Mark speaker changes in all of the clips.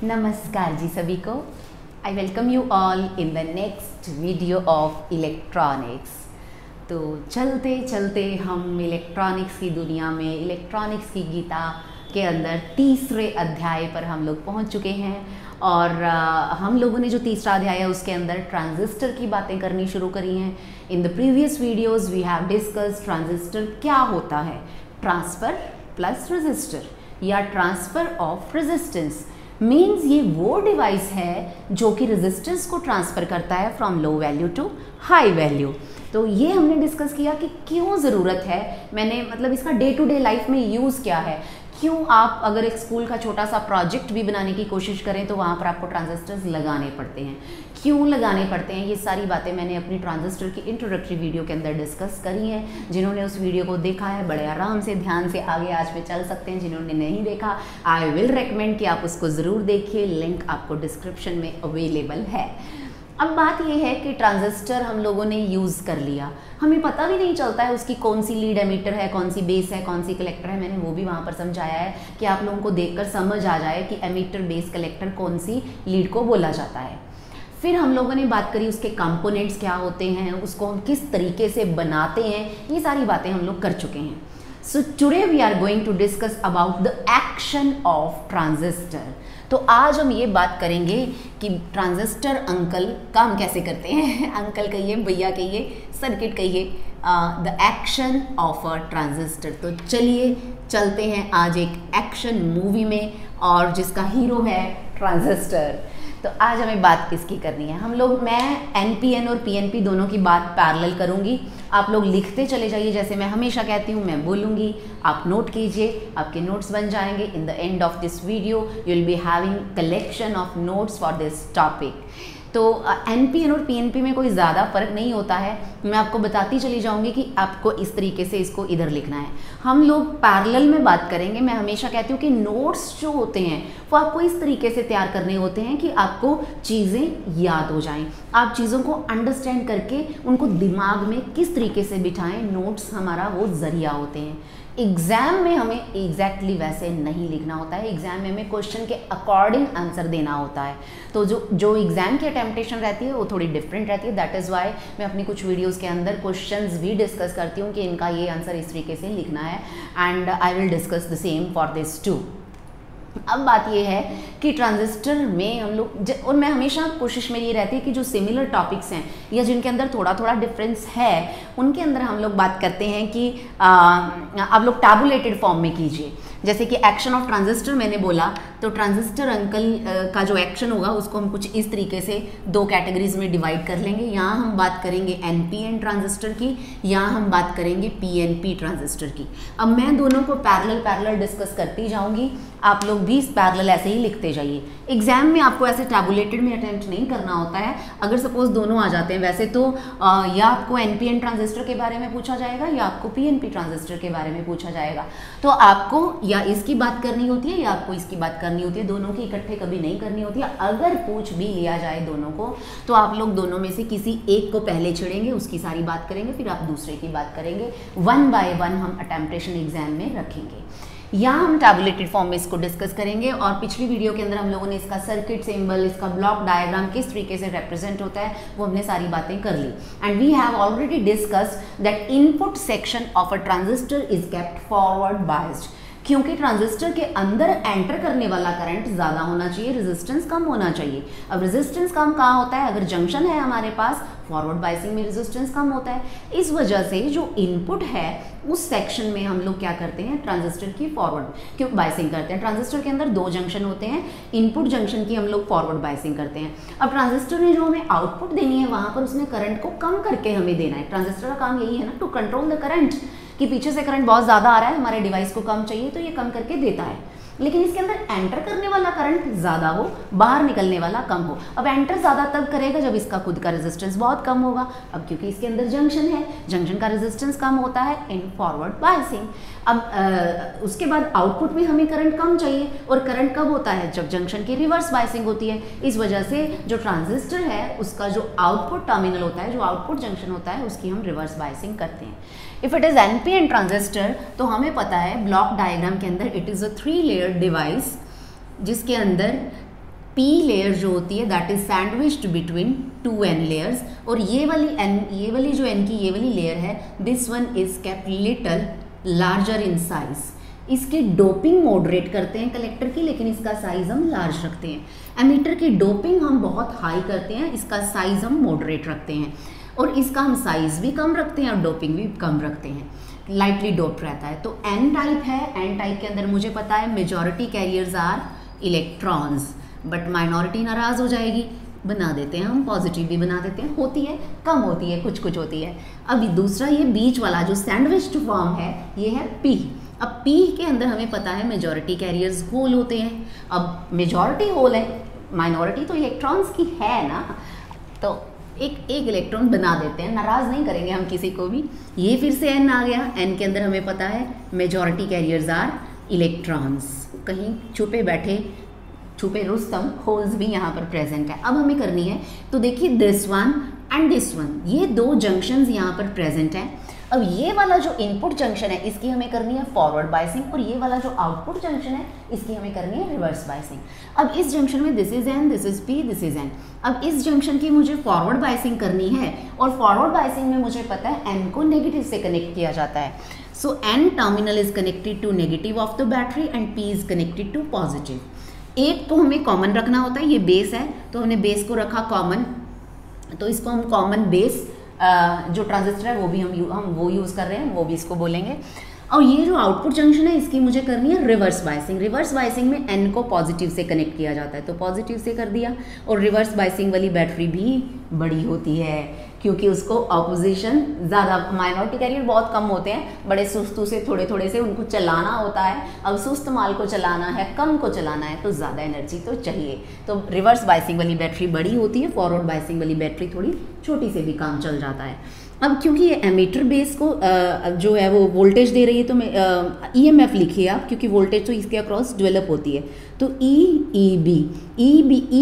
Speaker 1: नमस्कार जी सभी को। I welcome you all in the next video of electronics. तो चलते चलते हम इलेक्ट्रॉनिक्स की दुनिया में, इलेक्ट्रॉनिक्स की गीता के अंदर तीसरे अध्याय पर हम लोग पहुंच चुके हैं। और हम लोगों ने जो तीसरा अध्याय है उसके अंदर ट्रांजिस्टर की बातें करनी शुरू करी हैं। In the previous videos we have discussed transistor क्या होता है, ट्रांसफ़र प्लस रजिस्टर या ट्रांसफ़र ऑफ रेजिस्टेंस। मीन्स ये वो डिवाइस है जो कि रेजिस्टेंस को ट्रांसफ़र करता है from low value to high value. तो ये हमने डिस्कस किया कि क्यों ज़रूरत है, मैंने मतलब इसका डे टू डे लाइफ में यूज़ क्या है, क्यों आप अगर एक स्कूल का छोटा सा प्रोजेक्ट भी बनाने की कोशिश करें तो वहाँ पर आपको ट्रांजिस्टर्स लगाने पड़ते हैं, क्यों लगाने पड़ते हैं। ये सारी बातें मैंने अपनी ट्रांजिस्टर की इंट्रोडक्टरी वीडियो के अंदर डिस्कस करी हैं। जिन्होंने उस वीडियो को देखा है बड़े आराम से ध्यान से आगे आज में चल सकते हैं। जिन्होंने नहीं देखा आई विल रेकमेंड कि आप उसको ज़रूर देखिए, लिंक आपको डिस्क्रिप्शन में अवेलेबल है। अब बात यह है कि ट्रांजिस्टर हम लोगों ने यूज़ कर लिया, हमें पता भी नहीं चलता है उसकी कौन सी लीड एमिटर है, कौन सी बेस है, कौन सी कलेक्टर है। मैंने वो भी वहाँ पर समझाया है कि आप लोगों को देखकर समझ आ जाए कि एमिटर, बेस, कलेक्टर कौन सी लीड को बोला जाता है। फिर हम लोगों ने बात करी उसके कंपोनेंट्स क्या होते हैं, उसको हम किस तरीके से बनाते हैं, ये सारी बातें हम लोग कर चुके हैं। So today we are going to discuss about the action of transistor. तो आज हम ये बात करेंगे कि ट्रांजिस्टर अंकल काम कैसे करते हैं। अंकल कहिए, भैया कहिए, सर्किट कहिए, the action of a transistor. तो चलिए चलते हैं आज एक एक्शन मूवी में और जिसका हीरो है ट्रांजिस्टर। तो आज हमें बात किसकी करनी है, मैं एनपीएन और पीएनपी दोनों की बात पैरेलल करूंगी। आप लोग लिखते चले जाइए, जैसे मैं हमेशा कहती हूँ, मैं बोलूँगी, आप नोट कीजिए, आपके नोट्स बन जाएंगे। In the end of this video you will be having collection of notes for this topic. तो एनपीएन और पीएनपी में कोई ज़्यादा फ़र्क नहीं होता है, मैं आपको बताती चली जाऊंगी कि आपको इस तरीके से इसको इधर लिखना है। हम लोग पैरेलल में बात करेंगे। मैं हमेशा कहती हूँ कि नोट्स जो होते हैं वो आपको इस तरीके से तैयार करने होते हैं कि आपको चीज़ें याद हो जाएं, आप चीज़ों को अंडरस्टैंड करके उनको दिमाग में किस तरीके से बिठाएं। नोट्स हमारा वो ज़रिया होते हैं। एग्ज़ाम में हमें एग्जैक्टली वैसे नहीं लिखना होता है, एग्ज़ाम में हमें क्वेश्चन के अकॉर्डिंग आंसर देना होता है। तो जो एग्ज़ाम की अटेम्पटेशन रहती है वो थोड़ी डिफरेंट रहती है। दैट इज़ वाई मैं अपनी कुछ वीडियोस के अंदर क्वेश्चंस भी डिस्कस करती हूँ कि इनका ये आंसर इस तरीके से लिखना है, and I will discuss the same for this too. अब बात ये है कि ट्रांजिस्टर में हम लोग और मैं हमेशा कोशिश मेरी ये रहती है कि जो सिमिलर टॉपिक्स हैं या जिनके अंदर थोड़ा थोड़ा डिफरेंस है उनके अंदर हम लोग बात करते हैं कि आप लोग टैबुलेटेड फॉर्म में कीजिए। जैसे कि एक्शन ऑफ ट्रांजिस्टर मैंने बोला, तो ट्रांजिस्टर अंकल का जो एक्शन होगा उसको हम कुछ इस तरीके से दो कैटेगरीज में डिवाइड कर लेंगे। यहाँ हम बात करेंगे एनपीएन ट्रांजिस्टर की, यहाँ हम बात करेंगे पीएनपी ट्रांजिस्टर की। अब मैं दोनों को पैरेलल डिस्कस करती जाऊँगी, आप लोग भी पैरेलल ऐसे ही लिखते जाइए। एग्जाम में आपको ऐसे टैबुलेटेड में अटेम्प्ट नहीं करना होता है। अगर सपोज दोनों आ जाते हैं वैसे तो या आपको एनपीएन ट्रांजिस्टर के बारे में पूछा जाएगा या आपको पीएनपी ट्रांजिस्टर के बारे में पूछा जाएगा। तो आपको या इसकी बात करनी होती है या आपको इसकी बात करनी होती है, दोनों की इकट्ठे कभी नहीं करनी होती है। अगर पूछ भी लिया जाए दोनों को तो आप लोग दोनों में से किसी एक को पहले छेड़ेंगे, उसकी सारी बात करेंगे, फिर आप दूसरे की बात करेंगे। 1 बाय 1 हम अटेम्पटेशन एग्जाम में रखेंगे। यहाँ हम टैबुलेटेड फॉर्म में इसको डिस्कस करेंगे और पिछली वीडियो के अंदर हम लोगों ने इसका सर्किट सिंबल, इसका ब्लॉक डायग्राम किस तरीके से रिप्रेजेंट होता है वो हमने सारी बातें कर ली। And we have already discussed that input section of a transistor is kept forward biased, क्योंकि ट्रांजिस्टर के अंदर एंटर करने वाला करंट ज़्यादा होना चाहिए, रेजिस्टेंस कम होना चाहिए। अब रेजिस्टेंस कम कहाँ होता है, अगर जंक्शन है हमारे पास, फॉरवर्ड बायसिंग में रेजिस्टेंस कम होता है। इस वजह से जो इनपुट है उस सेक्शन में हम लोग क्या करते हैं, ट्रांजिस्टर की फॉरवर्ड क्यों बायसिंग करते हैं। ट्रांजिस्टर के अंदर 2 जंक्शन होते हैं, इनपुट जंक्शन की हम लोग फॉरवर्ड बायसिंग करते हैं। अब ट्रांजिस्टर ने जो हमें आउटपुट देनी है वहाँ पर उसने करंट को कम करके हमें देना है। ट्रांजिस्टर का काम यही है ना, टू कंट्रोल द करंट, कि पीछे से करंट बहुत ज़्यादा आ रहा है, हमारे डिवाइस को कम चाहिए तो ये कम करके देता है। लेकिन इसके अंदर एंटर करने वाला करंट ज़्यादा हो, बाहर निकलने वाला कम हो। अब एंटर ज़्यादा तब करेगा जब इसका खुद का रेजिस्टेंस बहुत कम होगा। अब क्योंकि इसके अंदर जंक्शन है, जंक्शन का रेजिस्टेंस कम होता है इन फॉरवर्ड बायसिंग। अब उसके बाद आउटपुट में हमें करंट कम चाहिए, और करंट कब होता है? जब जंक्शन की रिवर्स बायसिंग होती है। इस वजह से जो ट्रांजिस्टर है उसका जो आउटपुट टर्मिनल होता है, जो आउटपुट जंक्शन होता है, उसकी हम रिवर्स बायसिंग करते हैं। If it is NPN transistor तो हमें पता है ब्लॉक डायग्राम के अंदर it is a 3 layer device, जिसके अंदर P लेयर जो होती है that is sandwiched between 2 N layers, और ये वाली जो N की ये वाली लेयर है, this one is kept little larger in size. इसकी डोपिंग मॉडरेट करते हैं कलेक्टर की, लेकिन इसका साइज हम लार्ज रखते हैं। एमीटर की डोपिंग हम बहुत हाई करते हैं, इसका साइज हम मॉडरेट रखते हैं, और इसका हम साइज भी कम रखते हैं और डोपिंग भी कम रखते हैं, लाइटली डोप्ड रहता है। तो N टाइप है, N टाइप के अंदर मुझे पता है majority carriers are electrons, but minority नाराज हो जाएगी, बना देते हैं हम, पॉजिटिव भी बना देते हैं, होती है, कम होती है, कुछ कुछ होती है। अब दूसरा ये बीच वाला जो सैंडविच्ड फॉर्म है, ये है P। अब P के अंदर हमें पता है मेजॉरिटी कैरियर्स होल होते हैं। अब मेजॉरिटी होल है, माइनॉरिटी तो इलेक्ट्रॉन्स की है ना, तो एक इलेक्ट्रॉन बना देते हैं, नाराज नहीं करेंगे हम किसी को भी। ये फिर से N आ गया, N के अंदर हमें पता है मेजॉरिटी कैरियर्स आर इलेक्ट्रॉन्स। कहीं छुपे रुस्तम होल्स भी यहाँ पर प्रेजेंट है। अब हमें करनी है, तो देखिए this one and this one, ये 2 जंक्शंस यहाँ पर प्रेजेंट हैं। अब ये वाला जो इनपुट जंक्शन है इसकी हमें करनी है फॉरवर्ड बायसिंग, और ये वाला जो आउटपुट जंक्शन है इसकी हमें करनी है रिवर्स बायसिंग। अब इस जंक्शन में this is N, this is P, this is N। अब इस जंक्शन की मुझे फॉरवर्ड बायसिंग करनी है, और फॉरवर्ड बायसिंग में मुझे पता है N को नेगेटिव से कनेक्ट किया जाता है। So N terminal is connected to negative of the battery and P is connected to positive. एक तो हमें कॉमन रखना होता है, ये बेस है तो हमने बेस को रखा कॉमन, तो इसको हम कॉमन बेस जो ट्रांजिस्टर है वो भी हम वो यूज़ कर रहे हैं, वो भी इसको बोलेंगे। और ये जो आउटपुट जंक्शन है इसकी मुझे करनी है रिवर्स बायसिंग। रिवर्स बायसिंग में N को पॉजिटिव से कनेक्ट किया जाता है, तो पॉजिटिव से कर दिया। और रिवर्स बायसिंग वाली बैटरी भी बड़ी होती है, क्योंकि उसको ऑपोजिशन ज़्यादा, माइनॉरिटी कैरियर बहुत कम होते हैं, बड़े सुस्तू से थोड़े से उनको चलाना होता है। अब सुस्त माल को चलाना है, कम को चलाना है, तो ज़्यादा एनर्जी तो चाहिए, तो रिवर्स बायसिंग वाली बैटरी बड़ी होती है, फॉरवर्ड बायसिंग वाली बैटरी थोड़ी छोटी से भी काम चल जाता है। अब क्योंकि ये एमीटर बेस को जो है वो वोल्टेज दे रही है, तो मैं EMF लिखिए आप, क्योंकि वोल्टेज तो इसके अक्रॉस डेवलप होती है। तो E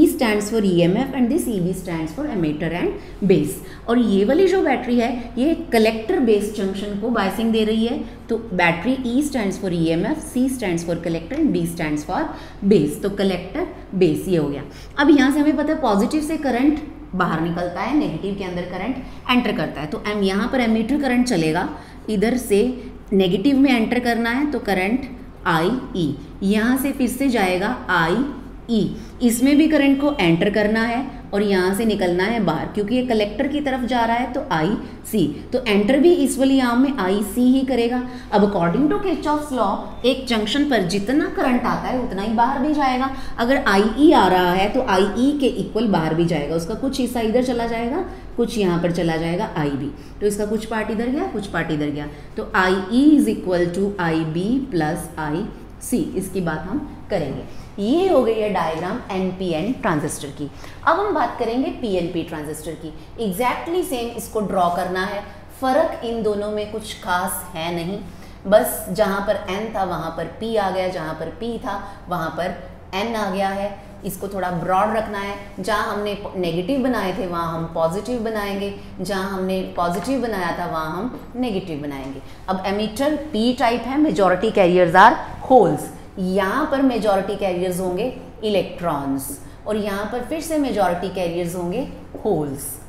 Speaker 1: stands for EMF and this EB stands for emitter and base. और ये वाली जो बैटरी है ये कलेक्टर बेस जंक्शन को बायसिंग दे रही है, तो battery E stands for EMF, C stands for collector and B stands for base. तो कलेक्टर बेस ये हो गया। अब यहाँ से हमें पता है पॉजिटिव से करंट बाहर निकलता है, नेगेटिव के अंदर करंट एंटर करता है, तो यहाँ पर एमीटर करंट चलेगा, इधर से नेगेटिव में एंटर करना है तो करंट IE, यहाँ से फिर से जाएगा IE, इसमें भी करंट को एंटर करना है और यहाँ से निकलना है बाहर, क्योंकि ये कलेक्टर की तरफ जा रहा है तो IC, तो एंटर भी इस वाली आर्म में IC ही करेगा। अब अकॉर्डिंग टू किरचॉफ्स लॉ एक जंक्शन पर जितना करंट आता है उतना ही बाहर भी जाएगा। अगर IE आ रहा है तो IE के इक्वल बाहर भी जाएगा, उसका कुछ हिस्सा इधर चला जाएगा, कुछ यहाँ पर चला जाएगा IB, तो इसका कुछ पार्ट इधर गया, कुछ पार्ट इधर गया, तो IE is equal to IB plus IC। इसकी बात हम करेंगे। ये हो गई है डायग्राम NPN ट्रांजिस्टर की। अब हम बात करेंगे PNP ट्रांजिस्टर की। एग्जैक्टली सेम इसको ड्रॉ करना है, फ़र्क इन दोनों में कुछ खास है नहीं, बस जहाँ पर N था वहाँ पर P आ गया, जहाँ पर P था वहाँ पर N आ गया है। इसको थोड़ा ब्रॉड रखना है, जहाँ हमने नेगेटिव बनाए थे वहाँ हम पॉजिटिव बनाएंगे, जहाँ हमने पॉजिटिव बनाया था वहाँ हम नेगेटिव बनाएंगे। अब एमीटर P टाइप है, मेजॉरिटी कैरियर्स आर होल्स, यहाँ पर मेजॉरिटी कैरियर्स होंगे इलेक्ट्रॉन्स और यहाँ पर फिर से मेजॉरिटी कैरियर्स होंगे होल्स।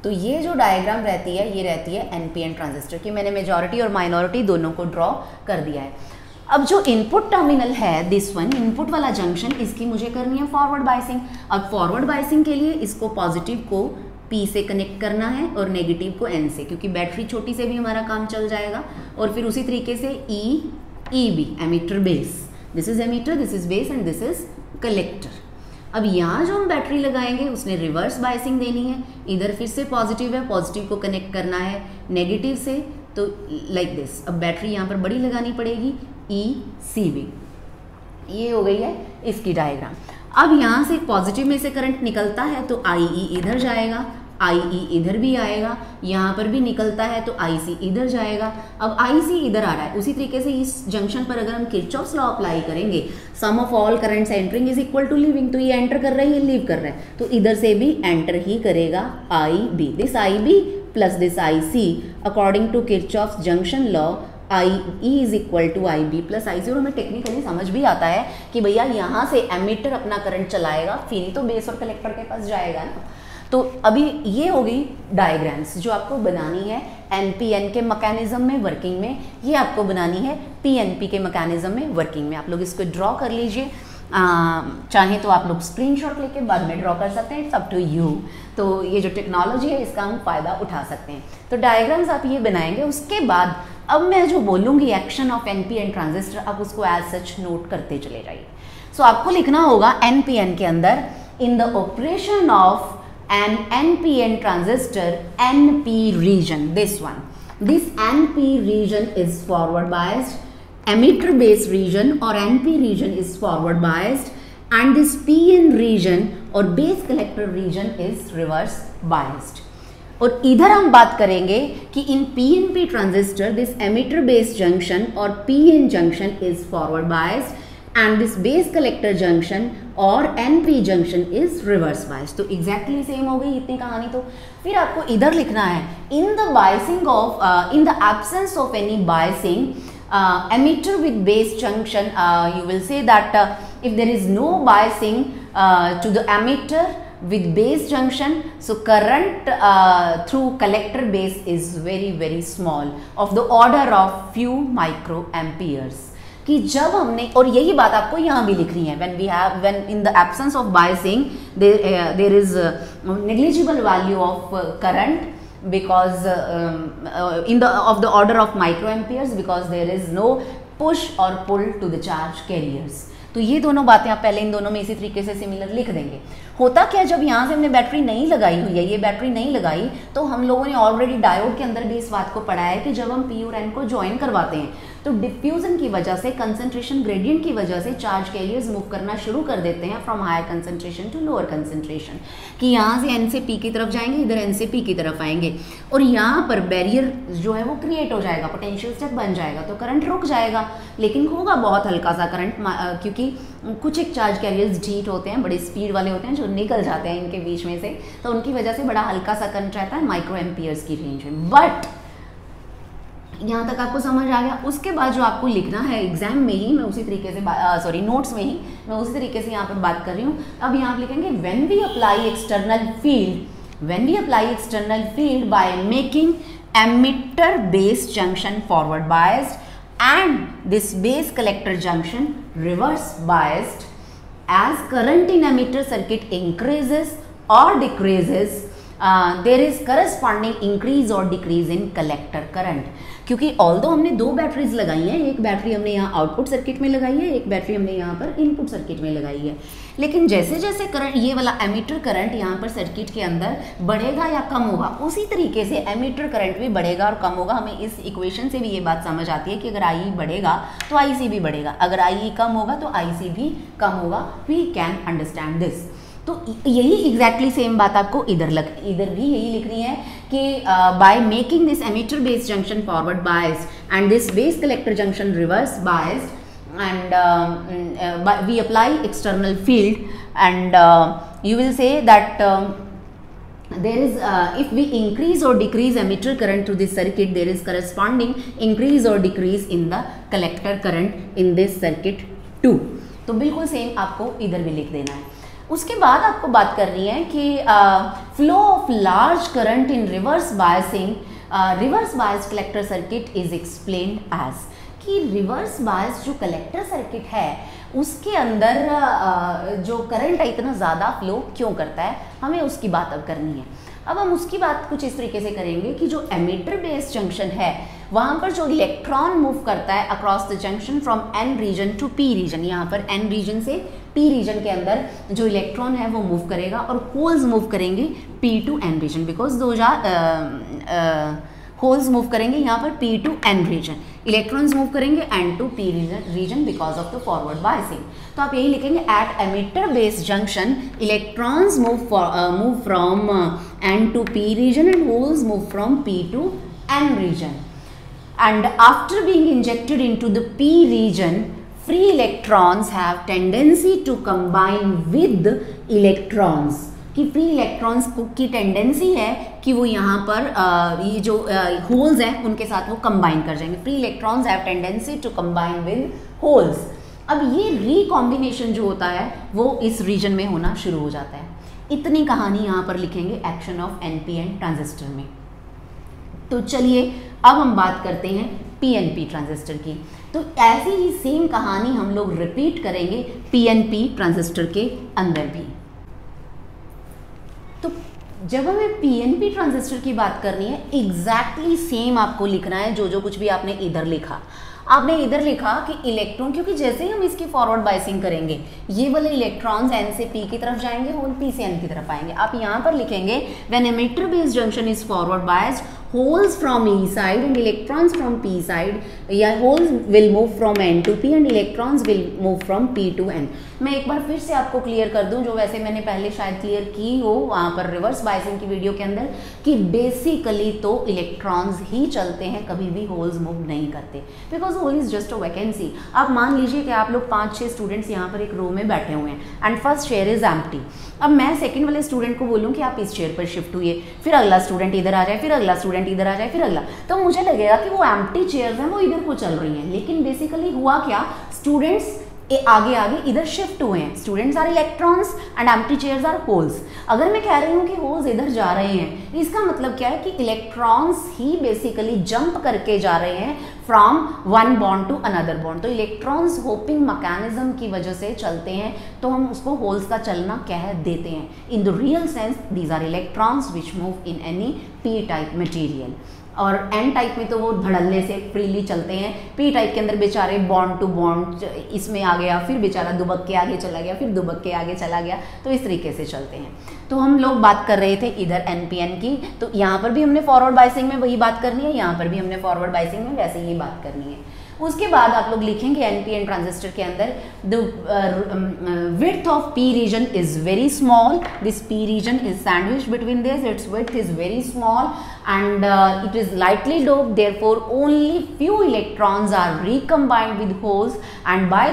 Speaker 1: तो ये जो डायग्राम रहती है ये रहती है NPN ट्रांजिस्टर की। मैंने मेजॉरिटी और माइनॉरिटी दोनों को ड्रॉ कर दिया है। अब जो इनपुट टर्मिनल है दिस वन, इनपुट वाला जंक्शन, इसकी मुझे करनी है फॉरवर्ड बायसिंग। अब फॉरवर्ड बायसिंग के लिए इसको पॉजिटिव को P से कनेक्ट करना है और नेगेटिव को N से, क्योंकि बैटरी छोटी से भी हमारा काम चल जाएगा। और फिर उसी तरीके से EB emitter base, this is emitter, this is base and this is collector. अब यहाँ जो हम बैटरी लगाएंगे उसने रिवर्स बायसिंग देनी है, इधर फिर से पॉजिटिव है, पॉजिटिव को कनेक्ट करना है नेगेटिव से, तो लाइक दिस। अब बैटरी यहाँ पर बड़ी लगानी पड़ेगी ECB। ये हो गई है इसकी डायग्राम। अब यहाँ से पॉजिटिव में से करंट निकलता है तो IE इधर जाएगा, IE इधर भी आएगा, यहाँ पर भी निकलता है तो IC इधर जाएगा। अब IC इधर आ रहा है, उसी तरीके से इस जंक्शन पर अगर हम किरचॉफ्स लॉ अप्लाई करेंगे, sum of all currents entering is equal to leaving, तो ये एंटर कर रहा है, ये लीव कर रहा है, तो इधर से भी एंटर ही करेगा IB, this IB plus this IC according to Kirchhoff's junction law IE is equal to IB plus IC। और हमें टेक्निकली समझ भी आता है कि भैया यहाँ से एमीटर अपना करंट चलाएगा, फिर तो बेस और कलेक्टर के पास जाएगा ना। तो अभी ये हो गई डायग्राम्स जो आपको बनानी है NPN के मैकेनिज्म में वर्किंग में, ये आपको बनानी है PNP के मैकेनिज्म में वर्किंग में। आप लोग इसको ड्रॉ कर लीजिए, चाहे तो आप लोग स्क्रीनशॉट लेके बाद में ड्रॉ कर सकते हैं, इट्स अप टू यू। तो ये जो टेक्नोलॉजी है इसका हम फ़ायदा उठा सकते हैं। तो डायग्राम्स आप ये बनाएंगे, उसके बाद अब मैं जो बोलूँगी एक्शन ऑफ NPN ट्रांजिस्टर, आप उसको एज सच नोट करते चले जाइए। सो आपको लिखना होगा NPN के अंदर, in the operation of an NPN transistor NP region, this one, this NP region is forward biased, emitter base region or NP region is forward biased, and this PN region or base collector region is reverse biased। और इधर हम बात करेंगे कि इन PNP transistor this emitter base junction or PN junction is forward biased and this base collector junction और NP junction is reverse biased। तो exactly same हो गई इतनी कहानी। तो फिर आपको इधर लिखना है in the biasing of in the absence of any biasing emitter with base junction, you will say that if there is no biasing to the emitter with base junction, so current through collector base is very small of the order of few microamperes। कि जब हमने, और यही बात आपको यहाँ भी लिखनी है, when in the absence of biasing there is negligible value of current because in the of the order of microamperes because there is no push or pull to the charge carriers। तो ये दोनों बातें आप पहले इन दोनों में इसी तरीके से सिमिलर लिख देंगे। होता क्या, जब यहाँ से हमने बैटरी नहीं लगाई हुई है, ये बैटरी नहीं लगाई, तो हम लोगों ने ऑलरेडी डायोड के अंदर भी इस बात को पढ़ा है कि जब हम P और N को ज्वाइन करवाते हैं तो डिफ्यूजन की वजह से, कंसंट्रेशन ग्रेडियंट की वजह से चार्ज कैरियर्स मूव करना शुरू कर देते हैं from higher concentration to lower concentration, कि यहाँ से N से P की तरफ जाएंगे, इधर N से P की तरफ आएंगे, और यहाँ पर बैरियर जो है वो क्रिएट हो जाएगा, पोटेंशियल स्टेप बन जाएगा, तो करंट रुक जाएगा, लेकिन होगा बहुत हल्का सा करंट, क्योंकि कुछ एक चार्ज कैरियर्स ढीठ होते हैं, बड़े स्पीड वाले होते हैं जो निकल जाते हैं इनके बीच में से, तो उनकी वजह से बड़ा हल्का सा करंट रहता है माइक्रो एम्पियर्स की रेंज में। बट यहाँ तक आपको समझ आ गया। उसके बाद जो आपको लिखना है एग्जाम में ही, मैं उसी तरीके से सॉरी नोट्स में ही मैं उसी तरीके से यहाँ पर बात कर रही हूँ। अब यहाँ आप लिखेंगे when we apply external field by making emitter base junction forward biased and this base collector junction reverse biased, as current in emitter circuit increases or decreases there is corresponding increase or decrease in collector current। क्योंकि although हमने दो batteries लगाई हैं, एक battery हमने यहाँ output circuit में लगाई है, एक बैटरी हमने यहाँ पर इनपुट सर्किट में लगाई है, लेकिन जैसे जैसे करंट, ये वाला एमीटर करंट यहाँ पर सर्किट के अंदर बढ़ेगा या कम होगा, उसी तरीके से एमीटर करंट भी बढ़ेगा और कम होगा। हमें इस इक्वेशन से भी ये बात समझ आती है कि अगर IE बढ़ेगा तो IC भी बढ़ेगा, अगर IE कम होगा तो IC भी कम होगा। We can understand this. तो यही एग्जैक्टली सेम बात आपको इधर भी यही लिखनी है कि by making this emitter base junction forward biased and this base collector junction reverse biased and we apply external field and you will say that there is if we increase or decrease emitter current through this circuit, there is corresponding increase or decrease in the collector current in this circuit too। तो बिल्कुल same आपको इधर भी लिख देना है। उसके बाद आपको बात करनी है कि flow of large current in reverse biasing, reverse biased collector circuit is explained as, कि रिवर्स बायस जो कलेक्टर सर्किट है उसके अंदर जो करंट है इतना ज़्यादा फ्लो क्यों करता है, हमें उसकी बात अब करनी है। अब हम उसकी बात कुछ इस तरीके से करेंगे कि जो एमिटर बेस जंक्शन है वहाँ पर जो इलेक्ट्रॉन मूव करता है across the junction from N region to P region, यहाँ पर N रीजन से P रीजन के अंदर जो इलेक्ट्रॉन है वो मूव करेगा और होल्स मूव करेंगे P to N region, because holes move करेंगे यहाँ पर P to N region, electrons move करेंगे N to P region because of the forward biasing. तो आप यही लिखेंगे at emitter base junction electrons move from N to P region and holes move from P to N region, and after being injected into the P region, free electrons have tendency to combine with electrons, कि free electrons की tendency है कि वो यहाँ पर ये जो holes हैं उनके साथ वो कंबाइन कर जाएंगे। Free electrons have tendency to combine with holes. अब ये रिकॉम्बिनेशन जो होता है वो इस रीजन में होना शुरू हो जाता है। इतनी कहानी यहाँ पर लिखेंगे एक्शन ऑफ NPN ट्रांजिस्टर में। तो चलिए अब हम बात करते हैं PNP ट्रांजिस्टर की। तो ऐसी ही सेम कहानी हम लोग रिपीट करेंगे PNP ट्रांजिस्टर के अंदर भी। तो जब हमें PNP ट्रांजिस्टर की बात करनी है, एग्जैक्टली सेम आपको लिखना है जो कुछ भी आपने इधर लिखा। आपने इधर लिखा कि इलेक्ट्रॉन, क्योंकि जैसे ही हम इसकी फॉरवर्ड बाइसिंग करेंगे ये वाले इलेक्ट्रॉन्स N से P की तरफ जाएंगे, होल P से N की तरफ आएंगे। आप यहाँ पर लिखेंगे when emitter base junction is forward biased, holes from E side and electrons from P side, या holes will move from N to P and electrons will move from P to N। मैं एक बार फिर से आपको clear कर दूं, जो वैसे मैंने पहले शायद क्लियर की हो वहाँ पर रिवर्स बायसिंग की वीडियो के अंदर, कि बेसिकली तो इलेक्ट्रॉन्स ही चलते हैं, कभी भी होल्स मूव नहीं करते, because hole is just a vacancy. आप मान लीजिए कि आप लोग 5-6 स्टूडेंट्स यहाँ पर एक रो में बैठे हुए हैं and first chair is empty. अब मैं सेकंड वाले स्टूडेंट को बोलूँ कि आप इस चेयर पर शिफ्ट हुए, फिर अगला स्टूडेंट इधर आ जाए, फिर अगला स्टूडेंट इधर आ जाए, फिर अगला, तो मुझे लगेगा कि वो एम्प्टी चेयर्स हैं वो इधर को चल रही हैं, लेकिन बेसिकली हुआ क्या, स्टूडेंट्स आगे आगे इधर शिफ्ट हुए हैं। Students are electrons and empty chairs are holes. अगर मैं कह रही हूँ कि होल्स इधर जा रहे हैं, इसका मतलब क्या है कि इलेक्ट्रॉन्स ही बेसिकली जंप करके जा रहे हैं from one bond to another bond. तो इलेक्ट्रॉन्स होपिंग मैकेनिज्म की वजह से चलते हैं, तो हम उसको होल्स का चलना कह देते हैं। In the real sense these are electrons which move in any P type material. और N टाइप में तो वो धड़ल्ले से फ्रीली चलते हैं। P टाइप के अंदर बेचारे बॉन्ड टू बॉन्ड इसमें आ गया, फिर बेचारा दुबक के आगे चला गया, फिर दुबक के आगे चला गया, तो इस तरीके से चलते हैं। तो हम लोग बात कर रहे थे इधर NPN की, तो यहाँ पर भी हमने फॉरवर्ड बाइसिंग में वही बात करनी है, यहाँ पर भी हमने फॉरवर्ड बाइसिंग में वैसे ही बात करनी है। उसके बाद आप लोग लिखेंगे NPN ट्रांजिस्टर के अंदर the width of P region is very small. This P region is sandwiched between this. Its width is very small and it is lightly doped. Therefore, only few electrons are recombined with holes, and by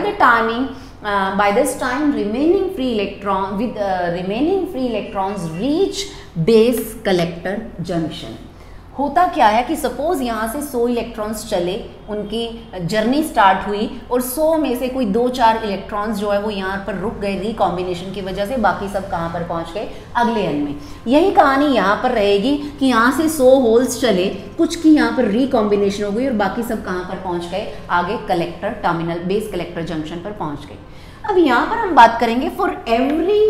Speaker 1: this time remaining free electrons reach base collector junction। होता क्या है कि suppose यहाँ से 100 electrons चले, उनकी journey start हुई और 100 में से कोई 2-4 इलेक्ट्रॉन्स जो है वो यहाँ पर रुक गए रिकॉम्बिनेशन की वजह से, बाकी सब कहाँ पर पहुँच गए, अगले एन में। यही कहानी यहाँ पर रहेगी कि यहाँ से 100 होल्स चले, कुछ की यहाँ पर रिकॉम्बिनेशन हो गई और बाकी सब कहाँ पर पहुँच गए, आगे collector terminal base collector junction पर पहुँच गए। अब यहाँ पर हम बात करेंगे for every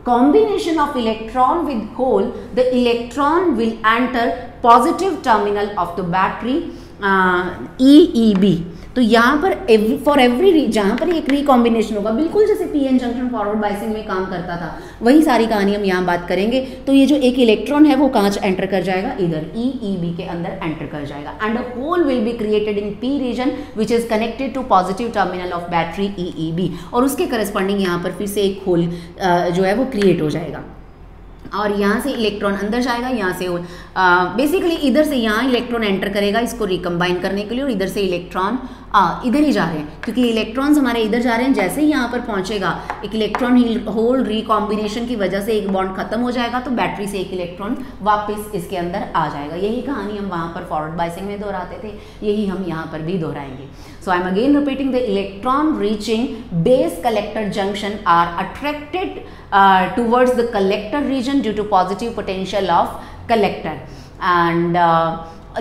Speaker 1: combination of electron with hole, the electron will enter positive terminal of the battery EEB। तो यहाँ पर फॉर एवरी जहाँ पर एक रिकॉम्बिनेशन होगा, बिल्कुल जैसे PN जंक्शन फॉरवर्ड बाइसिंग में काम करता था, वही सारी कहानी हम यहाँ बात करेंगे। तो ये जो एक इलेक्ट्रॉन है वो कहाँ एंटर कर जाएगा, इधर EEB के अंदर एंटर कर जाएगा, and a hole will be created in P region which is connected to positive terminal of battery EEB, और उसके करस्पॉन्डिंग यहाँ पर फिर से एक होल जो है वो क्रिएट हो जाएगा, और यहाँ से इलेक्ट्रॉन अंदर जाएगा, यहाँ से बेसिकली इधर से यहाँ इलेक्ट्रॉन एंटर करेगा इसको रिकम्बाइन करने के लिए, और इधर से इलेक्ट्रॉन इधर ही जा रहे हैं, क्योंकि इलेक्ट्रॉन्स हमारे इधर जा रहे हैं। जैसे ही यहाँ पर पहुँचेगा एक इलेक्ट्रॉन होल रिकॉम्बिनेशन की वजह से एक बॉन्ड खत्म हो जाएगा, तो बैटरी से एक इलेक्ट्रॉन वापस इसके अंदर आ जाएगा। यही कहानी हम वहाँ पर फॉरवर्ड बाइसिंग में दोहराते थे, यही हम यहाँ पर भी दोहराएंगे। So I am again repeating, the electron reaching base collector junction are attracted towards the collector region due to positive potential of collector, and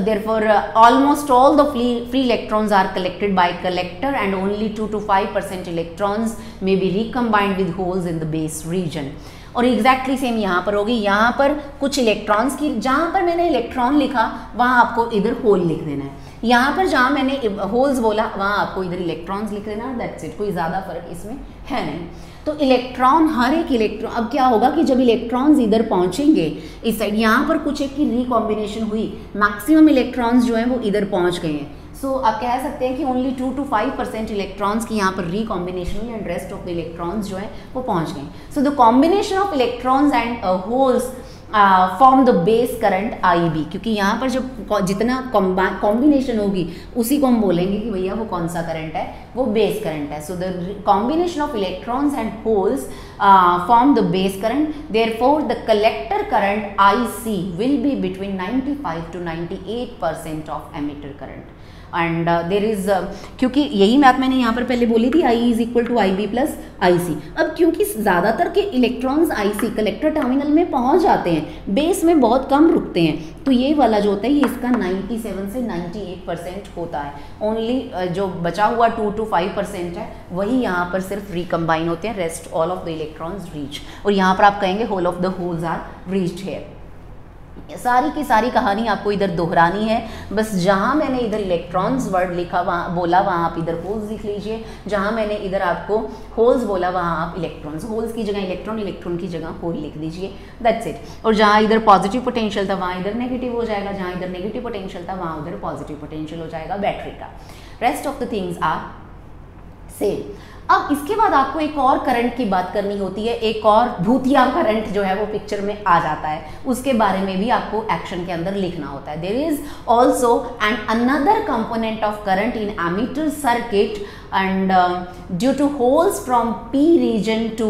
Speaker 1: therefore almost all the free electrons are collected by collector, and only 2 to 5% electrons may be recombined with holes in the base region। और exactly same यहाँ पर होगी, यहाँ पर कुछ electrons की, जहाँ पर मैंने इलेक्ट्रॉन लिखा वहाँ आपको इधर होल लिख देना है, यहाँ पर जहाँ मैंने होल्स बोला वहाँ आपको इधर इलेक्ट्रॉन्स लिख देना, दैट्स इट, कोई ज़्यादा फर्क इसमें है नहीं। तो इलेक्ट्रॉन, हर एक इलेक्ट्रॉन, अब क्या होगा कि जब इलेक्ट्रॉन्स इधर पहुंचेंगे इस साइड, यहाँ पर कुछ एक की रिकॉम्बिनेशन हुई, मैक्सिमम इलेक्ट्रॉन्स जो हैं वो इधर पहुंच गए हैं। सो आप कह सकते हैं कि ओनली 2 to 5% इलेक्ट्रॉन्स की यहाँ पर रिकॉम्बिनेशन हुई and rest of the electrons जो है वो पहुंच गए। So the combination of electrons and holes form the base current IB, क्योंकि यहाँ पर जब जितना कॉम्बिनेशन होगी उसी को हम बोलेंगे कि भैया वो कौन सा करंट है, वो बेस करंट है। So the combination of electrons and holes form the base current, therefore the collector current IC will be between 95 to 98% of emitter current and there is, क्योंकि यही मैथ मैंने यहाँ पर पहले बोली थी, I is equal to IB plus IC। अब क्योंकि ज़्यादातर के इलेक्ट्रॉन्स IC कलेक्टर टर्मिनल में पहुँच जाते हैं, बेस में बहुत कम रुकते हैं, तो ये वाला जो होता है ये इसका 97 से 98% होता है। ओनली जो बचा हुआ 2 to 5% है वही यहाँ पर सिर्फ रिकम्बाइन होते हैं, rest all of the electrons reach, और यहाँ पर आप कहेंगे hole of the holes are reached here. सारी की सारी कहानी आपको इधर दोहरानी है, बस जहाँ मैंने इधर इलेक्ट्रॉन्स वर्ड लिखा वहाँ बोला वहाँ आप इधर होल्स लिख लीजिए, जहाँ मैंने इधर आपको होल्स बोला वहाँ आप इलेक्ट्रॉन्स, होल्स की जगह इलेक्ट्रॉन, इलेक्ट्रॉन की जगह होल लिख दीजिए, दैट्स इट। और जहाँ इधर पॉजिटिव पोटेंशियल था वहाँ इधर नेगेटिव हो जाएगा, जहाँ इधर नेगेटिव पोटेंशियल था वहाँ उधर पॉजिटिव पोटेंशियल हो जाएगा बैटरी का। Rest of the things are same. अब इसके बाद आपको एक और करंट की बात करनी होती है, एक और भूतिया करंट जो है वो पिक्चर में आ जाता है, उसके बारे में भी आपको एक्शन के अंदर लिखना होता है। There is also and another component of current in emitter circuit and due to holes from P region to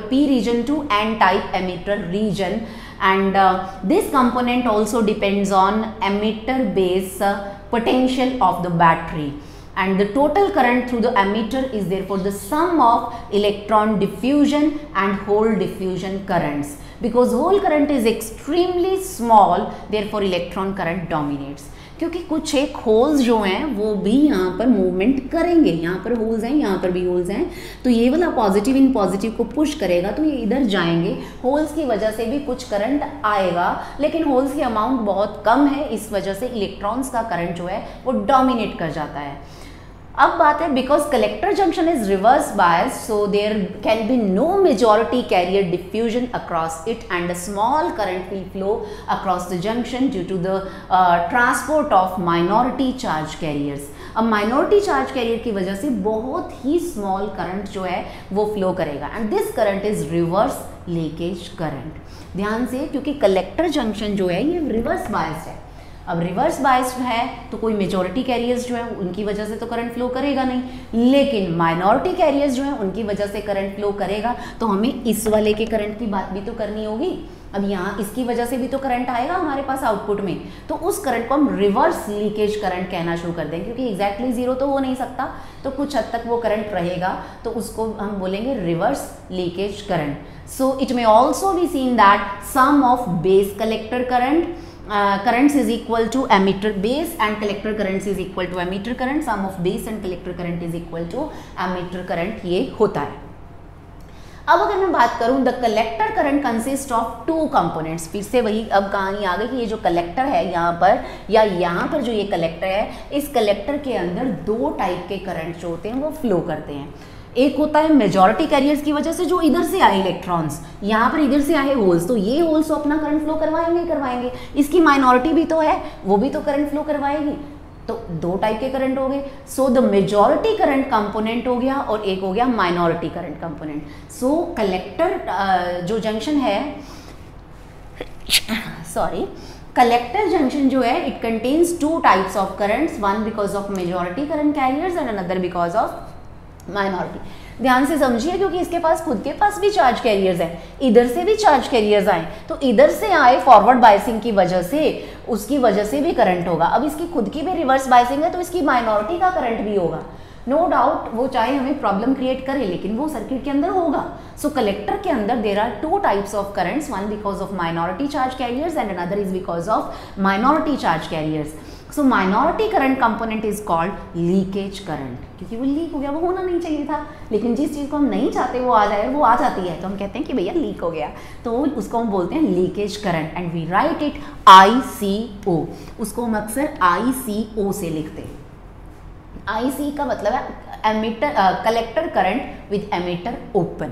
Speaker 1: P region to N type emitter region, and this component also depends on emitter base potential of the battery, and the total current through the emitter is therefore the sum of electron diffusion and hole diffusion currents. Because hole current is extremely small, therefore electron current dominates. क्योंकि कुछ एक holes जो हैं वो भी यहाँ पर movement करेंगे, यहाँ पर होल्स हैं, यहाँ पर भी होल्स हैं, तो ये वाला पॉजिटिव इन पॉजिटिव को पुश करेगा तो ये इधर जाएंगे, होल्स की वजह से भी कुछ करंट आएगा, लेकिन होल्स की अमाउंट बहुत कम है, इस वजह से इलेक्ट्रॉन्स का करंट जो है वो डोमिनेट कर जाता है। अब बात है, because collector junction is reverse bias, so there can be no majority carrier diffusion across it and a small current will flow across the junction due to the transport of minority charge carriers. अब minority charge carrier की वजह से बहुत ही small current जो है वो flow करेगा, and this current is reverse leakage current. ध्यान से, क्योंकि कलेक्टर जंक्शन जो है ये रिवर्स बायस्ड है। अब रिवर्स बायस्ड है तो कोई मेजॉरिटी कैरियर्स जो है उनकी वजह से तो करंट फ्लो करेगा नहीं, लेकिन माइनॉरिटी कैरियर्स जो है उनकी वजह से करंट फ्लो करेगा, तो हमें इस वाले के करंट की बात भी तो करनी होगी। अब यहाँ इसकी वजह से भी तो करंट आएगा हमारे पास आउटपुट में, तो उस करंट को हम रिवर्स लीकेज करंट कहना शुरू कर दें, क्योंकि एग्जैक्टली जीरो तो हो नहीं सकता, तो कुछ हद तक वो करंट रहेगा, तो उसको हम बोलेंगे reverse leakage current. So it may also be seen that some of base collector current currents is equal to emitter base and collector currents is equal to emitter current, sum of base and collector current is equal to emitter current, ये होता है। अब अगर मैं बात करूं, the collector current consist of two components, फिर से वही अब कहानी आ गई कि ये जो कलेक्टर है यहाँ पर या यहाँ पर जो ये कलेक्टर है, इस कलेक्टर के अंदर दो टाइप के करंट जो होते हैं वो फ्लो करते हैं। एक होता है मेजॉरिटी कैरियर्स की वजह से जो इधर से आए इलेक्ट्रॉन्स, यहाँ पर इधर से आए होल्स, तो ये होल्स तो अपना करंट फ्लो करवाएंगे ही करवाएंगे, इसकी माइनॉरिटी भी तो है वो भी तो करंट फ्लो करवाएगी, तो दो टाइप के करंट हो गए। So the majority current component हो गया और एक हो गया माइनॉरिटी करंट कंपोनेंट। सो कलेक्टर जो जंक्शन है कलेक्टर जंक्शन जो है it contains two types of currents, one because of majority current carriers and another because of minority. ध्यान से समझिए, क्योंकि इसके पास खुद के पास भी चार्ज कैरियर्स हैं, इधर से भी चार्ज कैरियर्स आए, तो इधर से आए फॉरवर्ड बायसिंग की वजह से उसकी वजह से भी करंट होगा। अब इसकी खुद की भी रिवर्स बायसिंग है तो इसकी माइनॉरिटी का करंट भी होगा, नो डाउट, वो चाहे हमें प्रॉब्लम क्रिएट करे लेकिन वो सर्किट के अंदर होगा। सो कलेक्टर के अंदर there are two types of currents, one because of minority charge carriers and another is because of minority charge carriers. So minority current component is called leakage current, क्योंकि वो लीक हो गया, वो होना नहीं चाहिए था, लेकिन जिस चीज़ को हम नहीं चाहते वो आ जाए, वो आ जाती है, तो हम कहते हैं कि भैया लीक हो गया, तो उसको हम बोलते हैं leakage current and we write it ICO। उसको हम अक्सर ICO से लिखते हैं। IC का मतलब है emitter collector current with emitter open,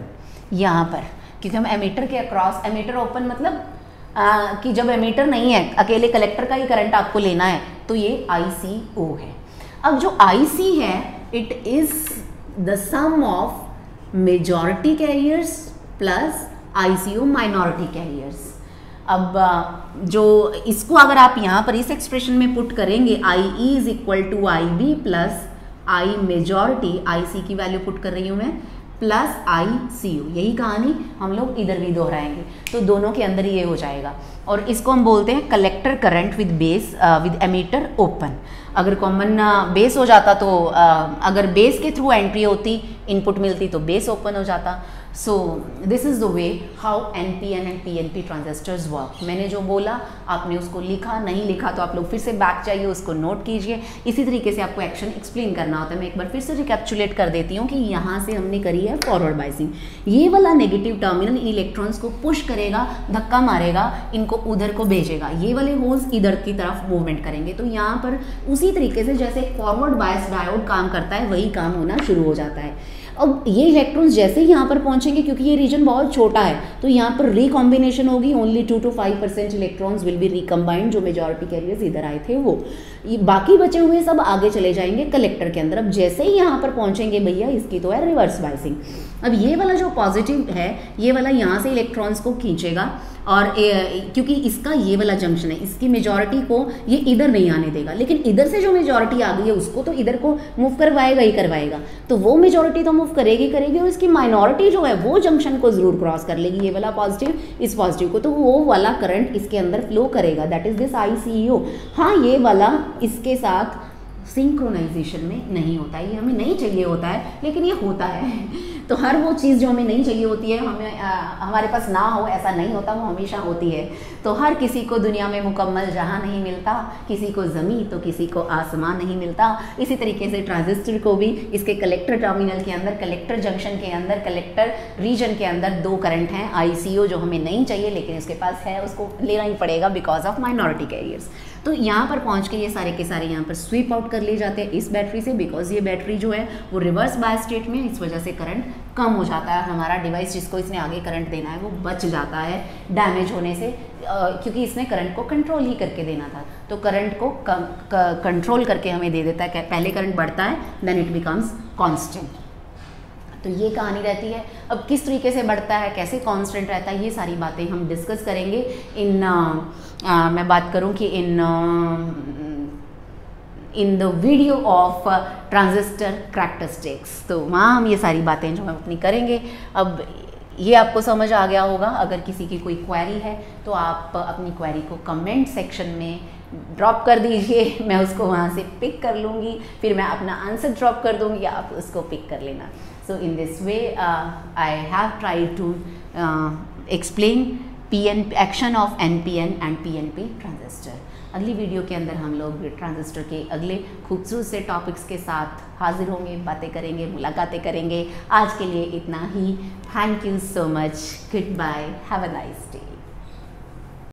Speaker 1: यहाँ पर क्योंकि हम एमिटर के अक्रॉस, एमिटर ओपन मतलब कि जब एमिटर नहीं है, अकेले कलेक्टर का ही करंट आपको लेना है, तो ये ICO है। अब जो IC है it is the sum of majority carriers plus ICO minority carriers. अब जो इसको अगर आप यहाँ पर इस एक्सप्रेशन में पुट करेंगे, IE is equal to IB plus I majority, IC की वैल्यू पुट कर रही हूँ मैं, प्लस ICO, यही कहानी हम लोग इधर भी दोहराएंगे, तो दोनों के अंदर ये हो जाएगा। और इसको हम बोलते हैं collector current with base with emitter open. अगर कॉमन बेस हो जाता तो अगर बेस के थ्रू एंट्री होती, इनपुट मिलती, तो बेस ओपन हो जाता। So this is the way how NPN and PNP transistors work. मैंने जो बोला आपने उसको लिखा, नहीं लिखा तो आप लोग फिर से बैक जाइए, उसको नोट कीजिए। इसी तरीके से आपको एक्शन एक्सप्लेन करना होता है। मैं एक बार फिर से रिकैप्चुलेट कर देती हूँ कि यहाँ से हमने करी है फॉरवर्ड बाइसिंग। ये वाला नेगेटिव टर्मिनल इलेक्ट्रॉन्स को पुश करेगा, धक्का मारेगा, इनको उधर को भेजेगा, ये वाले होल्स इधर की तरफ मूवमेंट करेंगे। तो यहाँ पर उसी तरीके से जैसे फॉरवर्ड बायस डायोड काम करता है, वही काम होना शुरू हो जाता है। अब ये इलेक्ट्रॉन्स जैसे ही यहाँ पर पहुँचेंगे, क्योंकि ये रीजन बहुत छोटा है, तो यहाँ पर रिकॉम्बिनेशन होगी। Only 2 to 5% electrons will be recombined, जो मेजॉरिटी कैरियर्स इधर आए थे वो। ये बाकी बचे हुए सब आगे चले जाएंगे कलेक्टर के अंदर। अब जैसे ही यहाँ पर पहुँचेंगे भैया, इसकी तो है रिवर्स बाइसिंग। अब ये वाला जो पॉजिटिव है, ये वाला यहाँ से इलेक्ट्रॉन्स को खींचेगा, और क्योंकि इसका ये वाला जंक्शन है, इसकी मेजॉरिटी को ये इधर नहीं आने देगा, लेकिन इधर से जो मेजॉरिटी आ गई है उसको तो इधर को मूव करवाएगा ही करवाएगा। तो वो मेजॉरिटी तो मूव करेगी और इसकी माइनॉरिटी जो है वो जंक्शन को जरूर क्रॉस कर लेगी, ये वाला पॉजिटिव इस पॉजिटिव को, तो वो वाला करंट इसके अंदर फ्लो करेगा, दैट इज दिस ICO। हाँ, ये वाला इसके साथ सिंक्रोनाइजेशन में नहीं होता है, ये हमें नहीं चाहिए होता है, लेकिन ये होता है। तो हर वो चीज़ जो हमें नहीं चाहिए होती है, हमें हमारे पास ना हो ऐसा नहीं होता, वो हमेशा होती है। तो हर किसी को दुनिया में मुकम्मल जहां नहीं मिलता, किसी को ज़मीन तो किसी को आसमान नहीं मिलता। इसी तरीके से ट्रांजिस्टर को भी इसके कलेक्टर टर्मिनल के अंदर, कलेक्टर जंक्शन के अंदर, कलेक्टर रीजन के अंदर 2 करंट हैं, ICO जो हमें नहीं चाहिए लेकिन उसके पास है, उसको लेना ही पड़ेगा बिकॉज ऑफ माइनॉरिटी कैरियर्स। तो यहाँ पर पहुँच के ये सारे के सारे यहाँ पर स्वीप आउट कर लिए जाते हैं इस बैटरी से, बिकॉज ये बैटरी जो है वो रिवर्स बायस स्टेट में, इस वजह से करंट कम हो जाता है। हमारा डिवाइस जिसको इसने आगे करंट देना है वो बच जाता है डैमेज होने से, क्योंकि इसने करंट को कंट्रोल ही करके देना था। तो करंट को कंट्रोल करके हमें दे देता है, पहले करंट बढ़ता है देन इट बिकम्स कांस्टेंट। तो ये कहानी रहती है। अब किस तरीके से बढ़ता है, कैसे कांस्टेंट रहता है, ये सारी बातें हम डिस्कस करेंगे इन मैं बात करूं कि in the video of transistor characteristics, तो वहाँ हम ये सारी बातें जो हम अपनी करेंगे। अब ये आपको समझ आ गया होगा। अगर किसी की कोई क्वेरी है तो आप अपनी क्वेरी को कमेंट सेक्शन में ड्रॉप कर दीजिए, मैं उसको वहाँ से पिक कर लूँगी, फिर मैं अपना आंसर ड्रॉप कर दूँगी, आप उसको पिक कर लेना। So in this way I have tried to explain action of NPN and PNP transistor. अगली वीडियो के अंदर हम लोग ट्रांजिस्टर के अगले खूबसूरत से टॉपिक्स के साथ हाजिर होंगे, बातें करेंगे, मुलाकातें करेंगे। आज के लिए इतना ही। Thank you so much, goodbye, have a nice day.